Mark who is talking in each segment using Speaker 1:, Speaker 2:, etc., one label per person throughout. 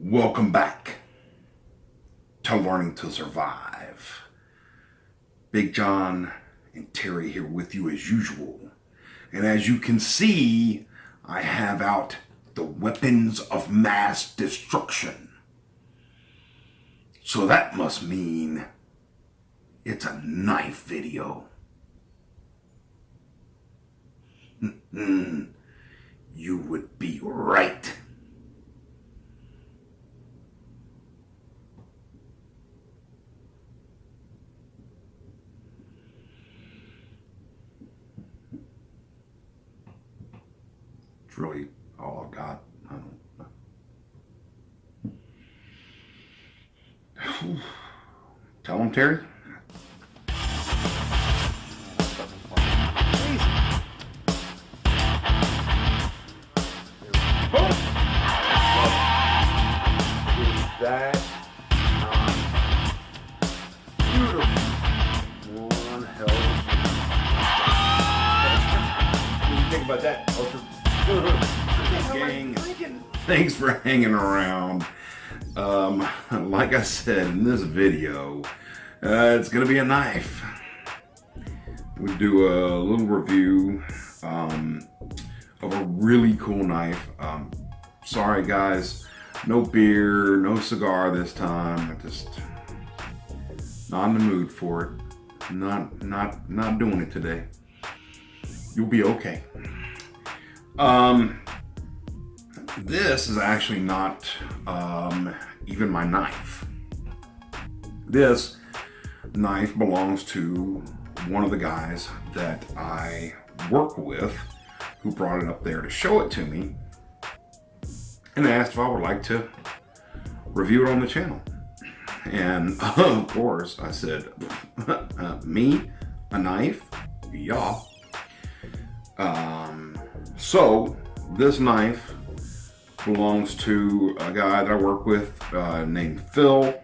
Speaker 1: Welcome back to Learning to Survive. Big John and Terry here with you as usual. And as you can see, I have out the weapons of mass destruction. So that must mean it's a knife video. You would be right. It's really all I've got. I don't know. Tell them, Terry. That beautiful one hell of a what do you think about that, Poster? Gang, thanks for hanging around. Like I said in this video, it's gonna be a knife. We do a little review of a really cool knife. Sorry guys, no beer, no cigar this time. I just not in the mood for it. Not doing it today. You'll be okay. This is actually not even my knife. This knife belongs to one of the guys that I work with who brought it up there to show it to me and asked if I would like to review it on the channel. And of course I said, me? A knife? Yeah. So this knife belongs to a guy that I work with named Phil,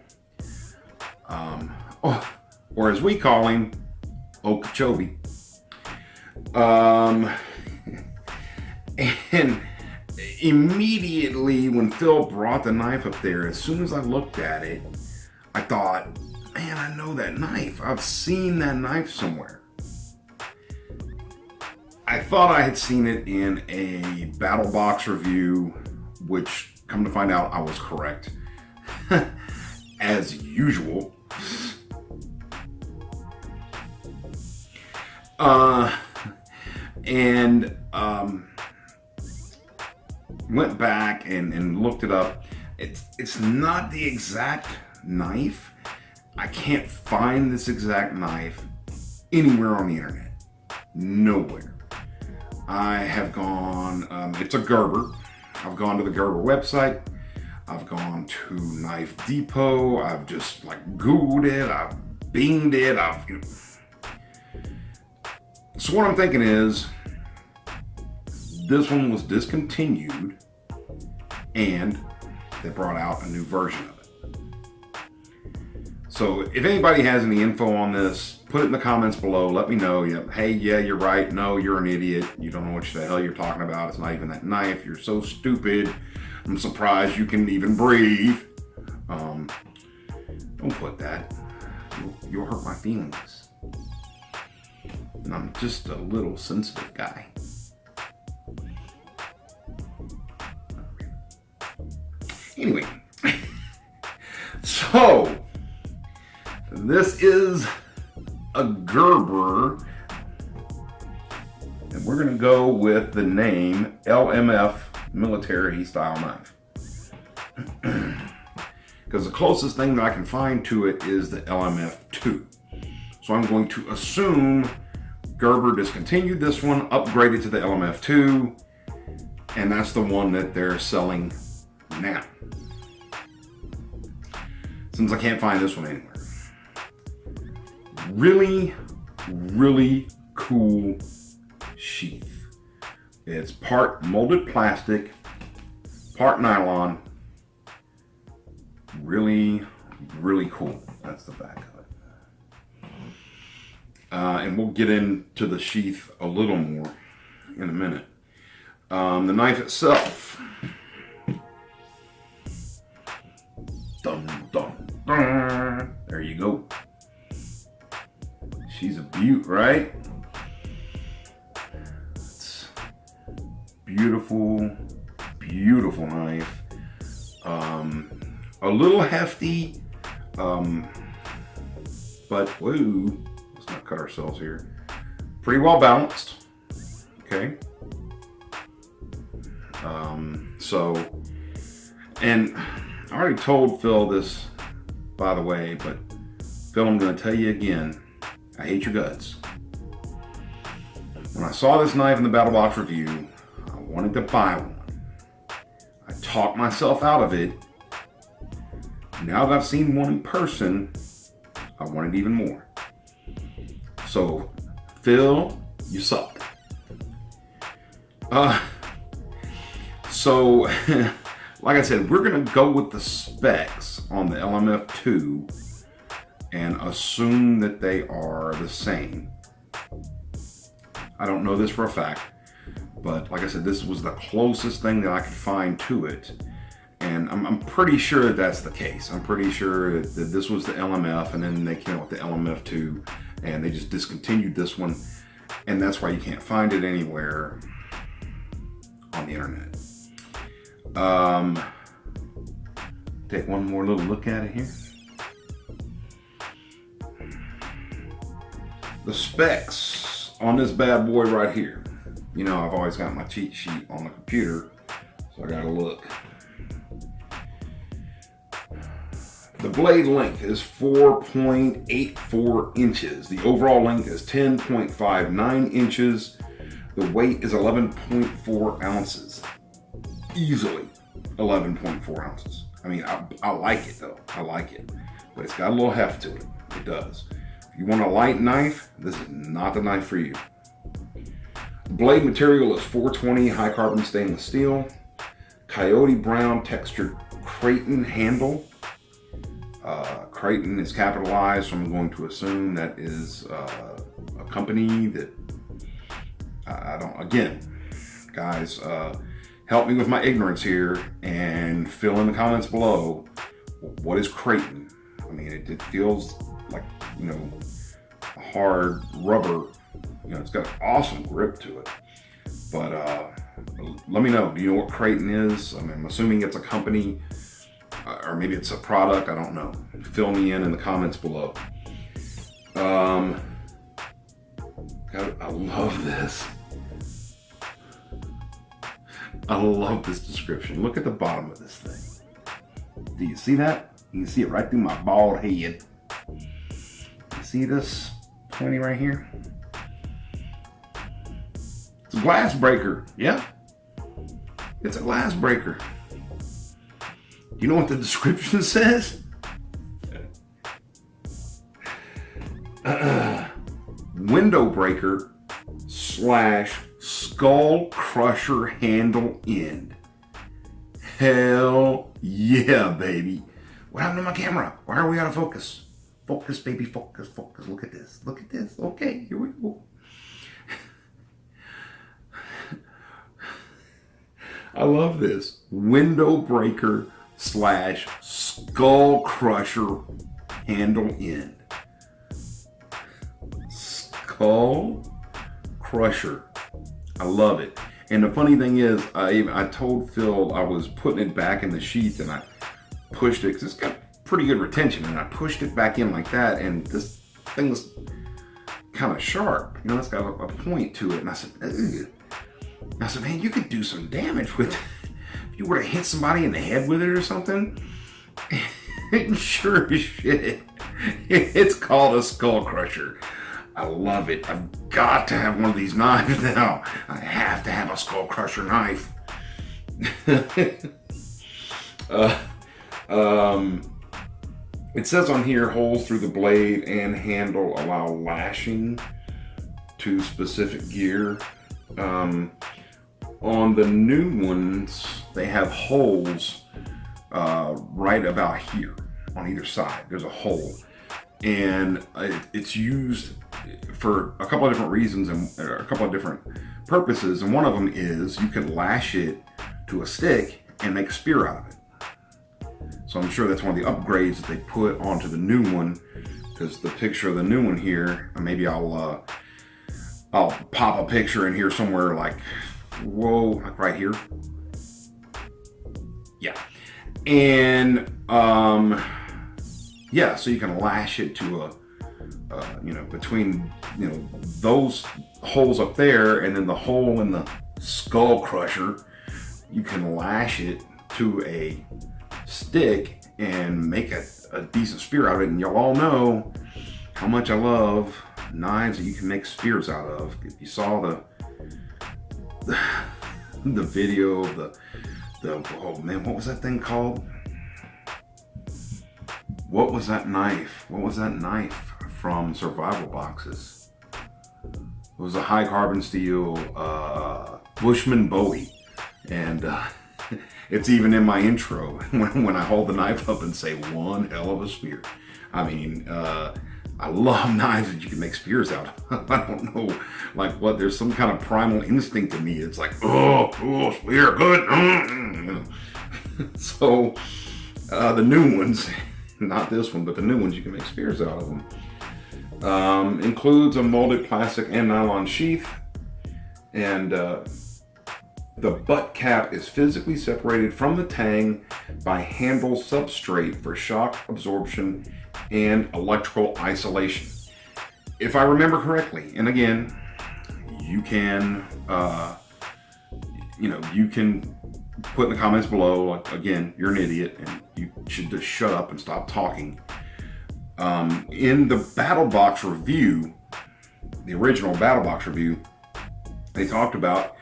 Speaker 1: or as we call him, Okechobee. And immediately when Phil brought the knife up there, as soon as I looked at it, I thought, man, I know that knife. I've seen that knife somewhere. I thought I had seen it in a Battle Box review, which, come to find out, I was correct. As usual. Went back and looked it up. It's not the exact knife. I can't find this exact knife anywhere on the internet. Nowhere. I have gone, it's a Gerber. I've gone to the Gerber website. I've gone to Knife Depot. I've just like Googled it. I've Binged it. So what I'm thinking is, this one was discontinued and they brought out a new version of it. So if anybody has any info on this, put it in the comments below. Let me know. Hey, yeah, you're right. No, you're an idiot. You don't know what the hell you're talking about. It's not even that knife. You're so stupid. I'm surprised you can even breathe. Don't put that. You'll hurt my feelings. And I'm just a little sensitive guy. Anyway, so this is a Gerber, and we're going to go with the name LMF military style knife. Because the closest thing that I can find to it is the LMF2. So I'm going to assume Gerber discontinued this one, upgraded to the LMF2, and that's the one that they're selling now. Since I can't find this one anywhere. Really, really cool sheath. It's part molded plastic, part nylon. Really, really cool. That's the back of it. And we'll get into the sheath a little more in a minute. The knife itself right? It's beautiful, beautiful knife. A little hefty, but whoa, let's not cut ourselves here. Pretty well balanced. Okay. And I already told Phil this, by the way, but Phil, I'm going to tell you again, I hate your guts. When I saw this knife in the Battle Box review, I wanted to buy one. I talked myself out of it. Now that I've seen one in person, I want it even more. So, Phil, you suck. So, like I said, we're going to go with the specs on the LMF 2 and assume that they are the same. I don't know this for a fact, but like I said, this was the closest thing that I could find to it. And I'm pretty sure that that's the case. I'm pretty sure that this was the LMF, and then they came out with the LMF 2, and they just discontinued this one. And that's why you can't find it anywhere on the internet. Take one more little look at it here. The specs on this bad boy right here. You know, I've always got my cheat sheet on the computer, so I gotta look. The blade length is 4.84 inches. The overall length is 10.59 inches. The weight is 11.4 ounces. Easily 11.4 ounces. I mean, I like it though. I like it. But it's got a little heft to it. It does. If you want a light knife, this is not the knife for you. Blade material is 420 high carbon stainless steel. Coyote brown textured Creighton handle. Creighton is capitalized, so I'm going to assume that is a company that I don't, again, guys, help me with my ignorance here and fill in the comments below. What is Creighton? I mean, it feels like, you know, a hard rubber. You know, it's got an awesome grip to it. But let me know. Do you know what Creighton is? I mean, I'm assuming it's a company, or maybe it's a product. I don't know. Fill me in the comments below. God, I love this. I love this description. Look at the bottom of this thing. Do you see that? You can see it right through my bald head. You see this pointy right here? It's a glass breaker. Yeah. It's a glass breaker. You know what the description says? Window breaker / skull crusher handle end. Hell yeah, baby. What happened to my camera? Why are we out of focus? Focus, baby, focus, focus. Look at this. Look at this. Okay, here we go. I love this. Window breaker / skull crusher handle end. Skull crusher. I love it. And the funny thing is, I told Phil I was putting it back in the sheath, and I pushed it because it's got pretty good retention, and I pushed it back in like that, and this thing was kind of sharp. You know, it's got a point to it. And I said, ugh. I said, man, you could do some damage with it. If you were to hit somebody in the head with it or something. Sure as shit. It's called a skull crusher. I love it. I've got to have one of these knives now. I have to have a skull crusher knife. It says on here, holes through the blade and handle allow lashing to specific gear. On the new ones, they have holes right about here on either side. There's a hole, and it's used for a couple of different reasons and a couple of different purposes. And one of them is you can lash it to a stick and make a spear out of it. So I'm sure that's one of the upgrades that they put onto the new one. because the picture of the new one here, maybe I'll pop a picture in here somewhere, like, whoa, like right here. Yeah. And yeah, so you can lash it to between those holes up there and then the hole in the skull crusher, you can lash it to a stick and make a decent spear out of it. And y'all all know how much I love knives that you can make spears out of. If you saw the video of the oh man, what was that thing called? What was that knife? What was that knife from Survival Boxes? It was a high carbon steel Bushman Bowie, and it's even in my intro when I hold the knife up and say, one hell of a spear. I mean, I love knives that you can make spears out of. I don't know, like what, there's some kind of primal instinct in me. It's like, oh, cool, spear, good. So the new ones, not this one, but the new ones, you can make spears out of them. Includes a molded plastic and nylon sheath, and the butt cap is physically separated from the tang by handle substrate for shock absorption and electrical isolation. If I remember correctly, and again, you can, you can put in the comments below, like, again, you're an idiot and you should just shut up and stop talking. In the Battle Box review, the original Battle Box review, they talked about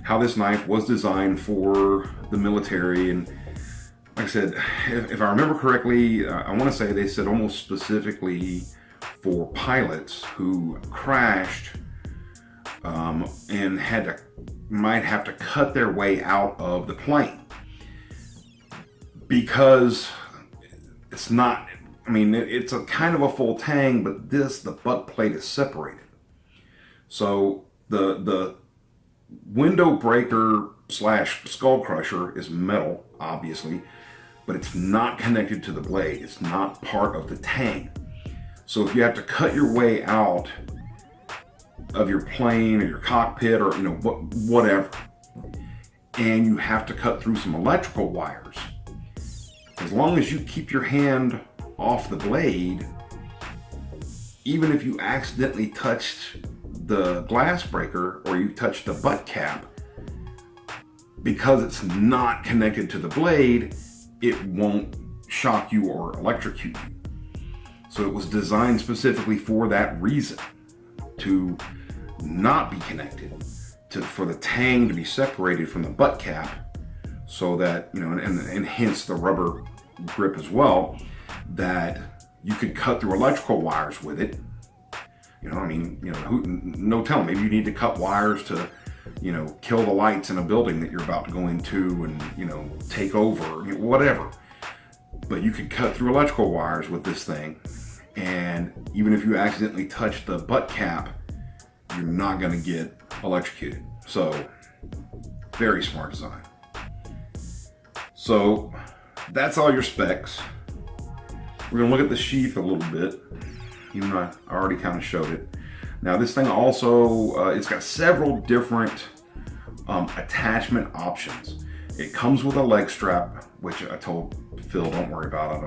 Speaker 1: how this knife was designed for the military. And like I said, if I remember correctly, I want to say they said almost specifically for pilots who crashed and might have to cut their way out of the plane, because it's not, I mean, it's a kind of a full tang, but the butt plate is separated. So the window breaker / skull crusher is metal, obviously, but it's not connected to the blade. It's not part of the tang. So if you have to cut your way out of your plane or your cockpit or whatever, and you have to cut through some electrical wires, as long as you keep your hand off the blade, even if you accidentally touched the glass breaker or you touch the butt cap, because it's not connected to the blade, it won't shock you or electrocute you. So it was designed specifically for that reason, to not be connected, for the tang to be separated from the butt cap, so that, and hence the rubber grip as well, that you could cut through electrical wires with it. No telling, maybe you need to cut wires to, kill the lights in a building that you're about to go into and, take over, whatever. But you could cut through electrical wires with this thing. And even if you accidentally touch the butt cap, you're not going to get electrocuted. So, very smart design. So, that's all your specs. We're going to look at the sheath a little bit, even though I already kind of showed it. Now this thing also, it's got several different attachment options. It comes with a leg strap, which I told Phil, don't worry about.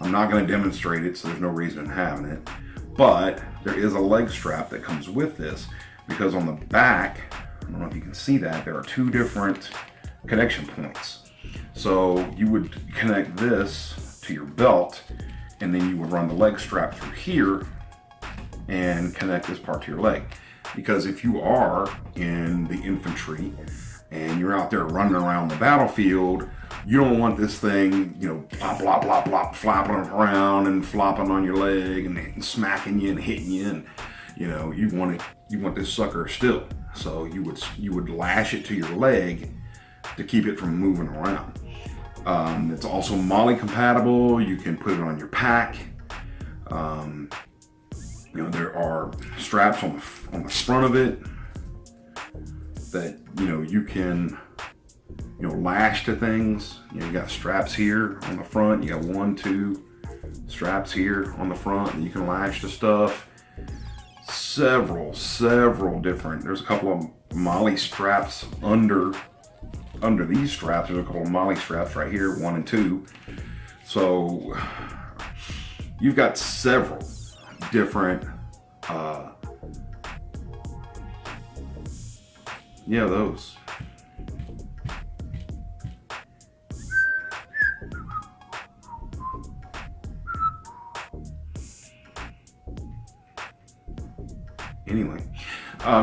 Speaker 1: I'm not going to demonstrate it, so there's no reason in having it. But there is a leg strap that comes with this, because on the back, I don't know if you can see that, there are two different connection points. So you would connect this to your belt, and then you would run the leg strap through here and connect this part to your leg. Because if you are in the infantry and you're out there running around the battlefield, you don't want this thing, blop, blop, blop, blop, flapping around and flopping on your leg and smacking you and hitting you. And, you want this sucker still. So you would lash it to your leg to keep it from moving around. It's also MOLLE compatible. You can put it on your pack. There are straps on the front of it that you can lash to things. You got straps here on the front. You got 1, 2, straps here on the front that you can lash to stuff. Several different. There's a couple of molly straps under these straps. There's a couple of molly straps right here, 1 and 2. So you've got several different yeah, those. Anyway,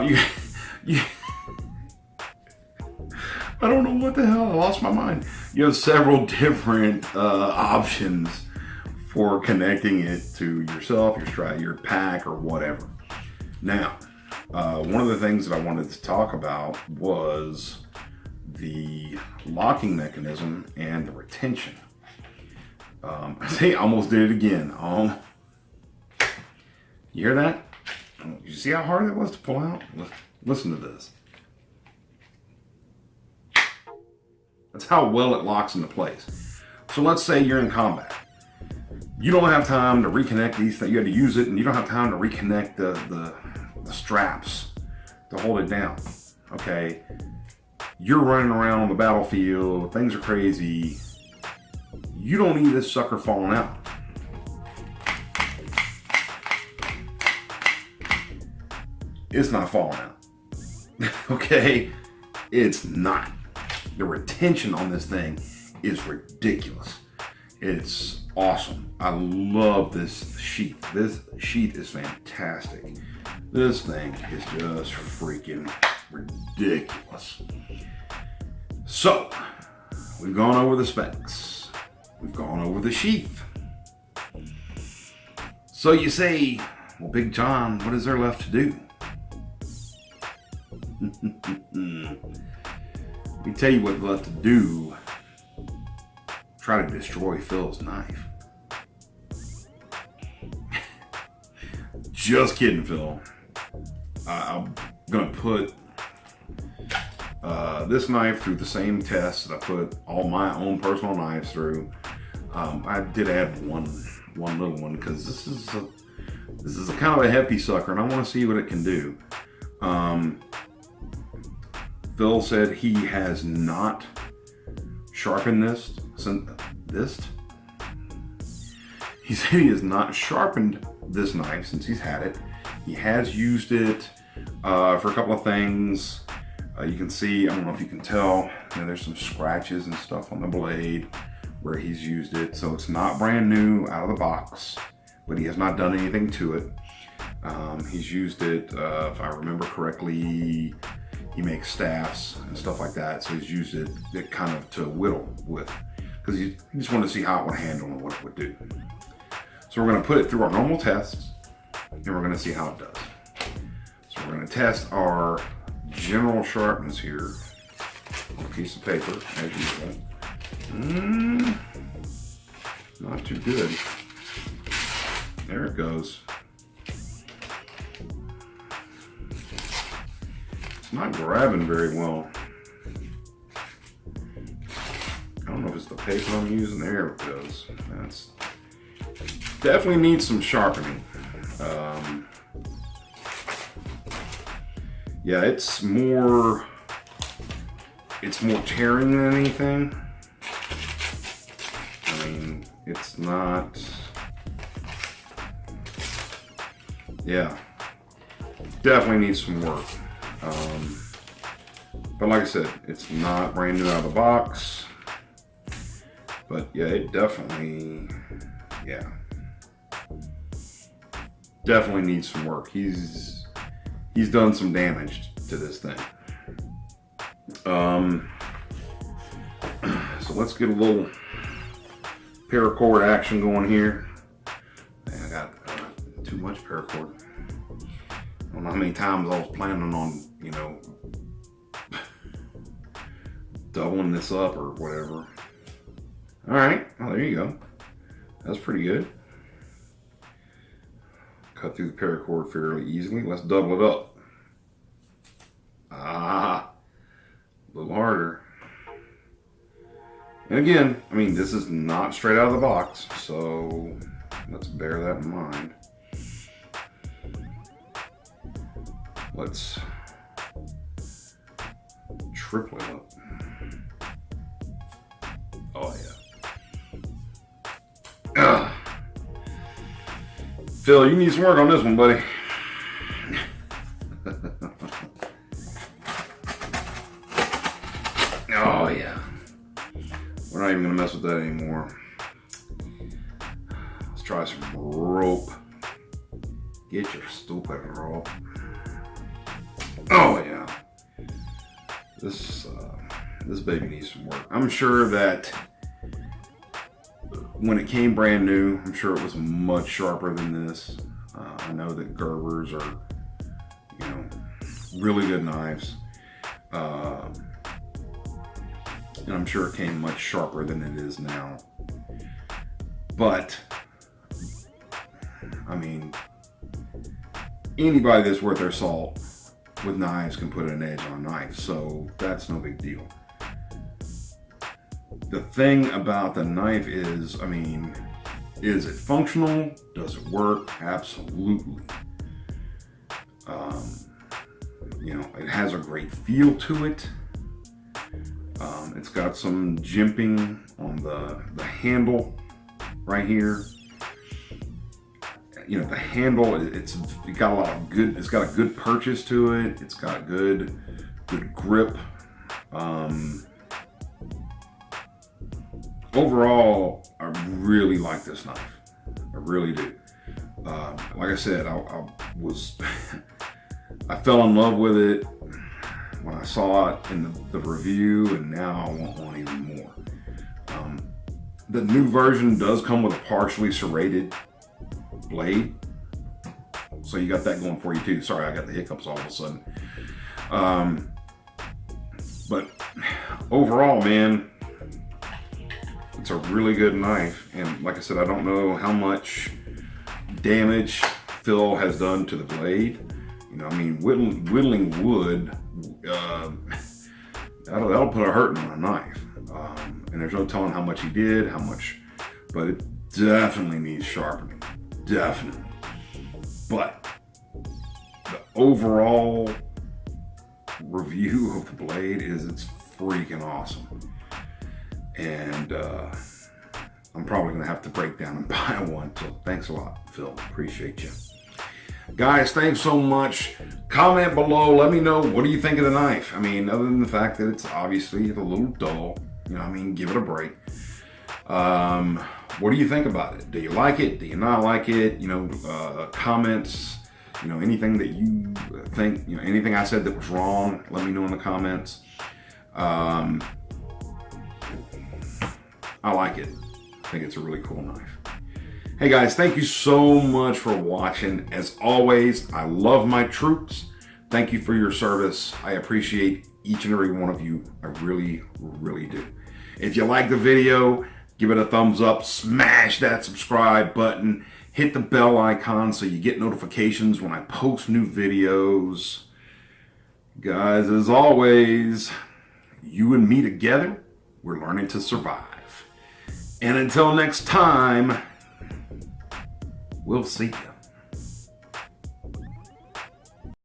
Speaker 1: you I don't know what the hell, I lost my mind. You have several different options for connecting it to yourself, your strap, your pack, or whatever. Now, one of the things that I wanted to talk about was the locking mechanism and the retention. I almost did it again. You hear that? You see how hard it was to pull out? Listen to this. That's how well it locks into place. So let's say you're in combat. You don't have time to reconnect these things. You had to use it, and you don't have time to reconnect the straps to hold it down. Okay? You're running around on the battlefield. Things are crazy. You don't need this sucker falling out. It's not falling out. Okay? It's not. The retention on this thing is ridiculous. It's awesome. I love this sheath. This sheath is fantastic. This thing is just freaking ridiculous. So, we've gone over the specs. We've gone over the sheath. So you say, well, Big John, what is there left to do? Let me tell you what's left to do. Try to destroy Phil's knife. Just kidding, Phil. I'm gonna put this knife through the same test that I put all my own personal knives through. I did add one little one because this is a kind of a hefty sucker, and I want to see what it can do. Phil said he has not sharpened this. He said he has not sharpened this knife since he's had it. He has used it for a couple of things. You can see, I don't know if you can tell, there's some scratches and stuff on the blade where he's used it. So it's not brand new out of the box, but he has not done anything to it. He's used it, if I remember correctly, he makes staffs and stuff like that. So he's used it kind of to whittle with, because he just wanted to see how it would handle and what it would do. So we're going to put it through our normal tests, and we're going to see how it does. So we're going to test our general sharpness here on a piece of paper, as usual. Not too good. There it goes. It's not grabbing very well. I don't know if it's the paper I'm using. There it goes. That's definitely needs some sharpening. Yeah, it's more tearing than anything. I mean, it's not. Yeah, definitely needs some work. But like I said, it's not brand new out of the box. But yeah, it definitely, definitely needs some work. He's done some damage to this thing. So let's get a little paracord action going here. I got too much paracord. I don't know how many times I was planning on, doubling this up or whatever. All right, well, there you go. That's pretty good. Cut through the paracord fairly easily. Let's double it up. A little harder. And again, I mean, this is not straight out of the box, so let's bear that in mind. Let's triple it up. Oh yeah. Ugh. Phil, you need some work on this one, buddy. Oh yeah. We're not even gonna mess with that anymore. Let's try some rope. Get your stupid rope. Oh yeah. This baby needs some work. I'm sure that when it came brand new, I'm sure it was much sharper than this. I know that Gerbers are, you know, really good knives. And I'm sure it came much sharper than it is now. But, I mean, anybody that's worth their salt with knives can put an edge on a knife, so that's no big deal. The thing about the knife is, I mean, is it functional? Does it work? Absolutely. You know, it has a great feel to it. It's got some jimping on the handle right here. You know, the handle, it's got a lot of good, it's got a good purchase to it. It's got good grip. Overall, I really like this knife. I really do. Like I said, I fell in love with it when I saw it in the review, and now I want one even more. The new version does come with a partially serrated blade, so you got that going for you too. Sorry, I got the hiccups all of a sudden. But overall, man, it's a really good knife. And like I said, I don't know how much damage Phil has done to the blade. You know, I mean, whittling wood, that'll put a hurting on a knife. And there's no telling how much he did, but it definitely needs sharpening. Definitely. But the overall review of the blade is it's freaking awesome. And I'm probably gonna have to break down and buy one. So thanks a lot, Phil. Appreciate you. Guys, thanks so much. Comment below, let me know, what do you think of the knife? I mean, other than the fact that it's obviously a little dull, you know, I mean, give it a break. What do you think about it? Do you like it? Do you not like it? You know, comments, you know, anything that you think, you know, anything I said that was wrong, let me know in the comments. I like it. I think it's a really cool knife. Hey guys, thank you so much for watching. As always, I love my troops. Thank you for your service. I appreciate each and every one of you. I really, really do. If you like the video, give it a thumbs up, smash that subscribe button, hit the bell icon so you get notifications when I post new videos. Guys, as always, you and me together, we're learning to survive. And until next time, we'll see you.